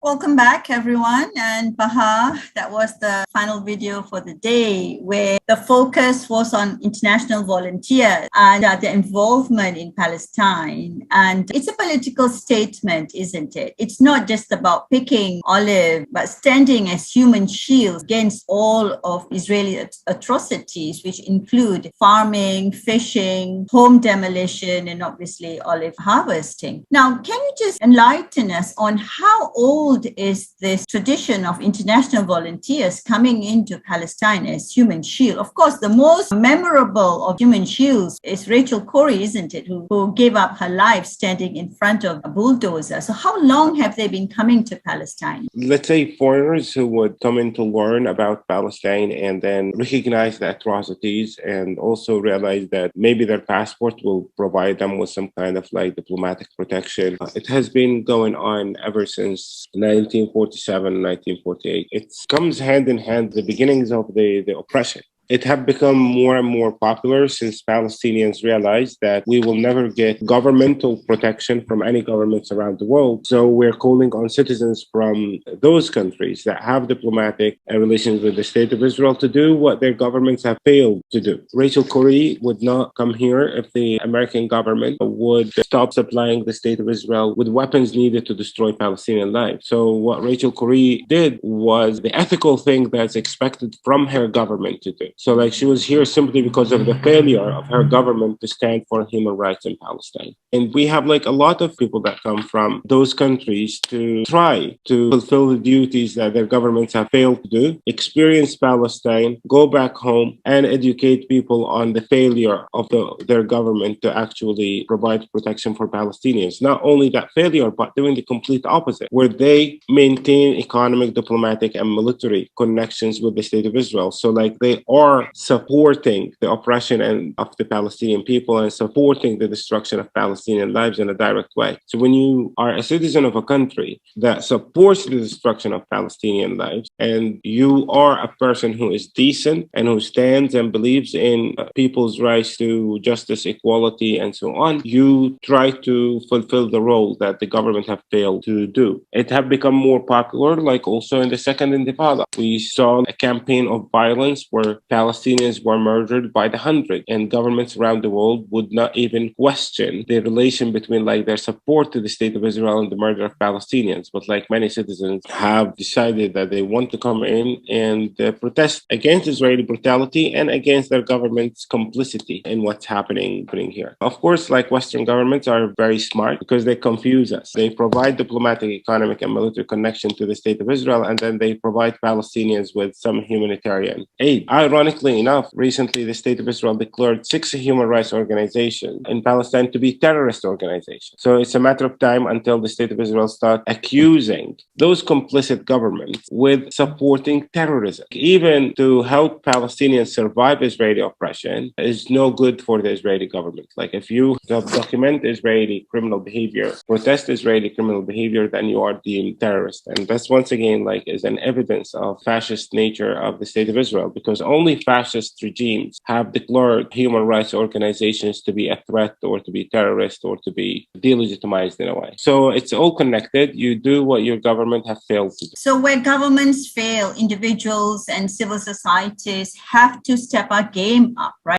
Welcome back, everyone. And Baha, that was the final video for the day, where the focus was on international volunteers and their involvement in Palestine. And it's a political statement, isn't it? It's not just about picking olive, but standing as human shields against all of Israeli atrocities, which include farming, fishing, home demolition, and obviously olive harvesting. Now, can you just enlighten us on how old is this tradition of international volunteers coming into Palestine as human shield? Of course, the most memorable of human shields is Rachel Corrie, isn't it, who gave up her life standing in front of a bulldozer. So how long have they been coming to Palestine? Let's say foreigners who would come in to learn about Palestine and then recognize the atrocities and also realize that maybe their passport will provide them with some kind of like diplomatic protection. It has been going on ever since 1947, 1948. It comes hand in hand the beginnings of the oppression. It have become more and more popular since Palestinians realized that we will never get governmental protection from any governments around the world. So we're calling on citizens from those countries that have diplomatic relations with the State of Israel to do what their governments have failed to do. Rachel Corrie would not come here if the American government would stop supplying the State of Israel with weapons needed to destroy Palestinian lives. So what Rachel Corrie did was the ethical thing that's expected from her government to do. So like she was here simply because of the failure of her government to stand for human rights in Palestine. And we have like a lot of people that come from those countries to try to fulfill the duties that their governments have failed to do, experience Palestine, go back home and educate people on the failure of their government to actually provide protection for Palestinians. Not only that failure, but doing the complete opposite, where they maintain economic, diplomatic, and military connections with the State of Israel. So like they are supporting the oppression of the Palestinian people and supporting the destruction of Palestinian lives in a direct way. So when you are a citizen of a country that supports the destruction of Palestinian lives, and you are a person who is decent and who stands and believes in people's rights to justice, equality, and so on, you try to fulfill the role that the government have failed to do. It have become more popular, like also in the Second Intifada. We saw a campaign of violence where Palestinians were murdered by the hundred, and governments around the world would not even question the relation between like their support to the State of Israel and the murder of Palestinians. But like many citizens have decided that they want to come in and protest against Israeli brutality and against their government's complicity in what's happening here. Of course, like Western governments are very smart because they confuse us. They provide diplomatic, economic, and military connection to the State of Israel, and then they provide Palestinians with some humanitarian aid. Ironically enough, recently the State of Israel declared 6 human rights organizations in Palestine to be terrorist organizations. So it's a matter of time until the State of Israel starts accusing those complicit governments with supporting terrorism. Even to help Palestinians survive Israeli oppression is no good for the Israeli government. Like if you document Israeli criminal behavior, protest Israeli criminal behavior, then you are deemed terrorist. And that's once again like is an evidence of fascist nature of the State of Israel, because only fascist regimes have declared human rights organizations to be a threat or to be terrorist or to be delegitimized in a way. So it's all connected. You do what your government have failed to do. So where governments fail, individuals and civil societies have to step our game up, right?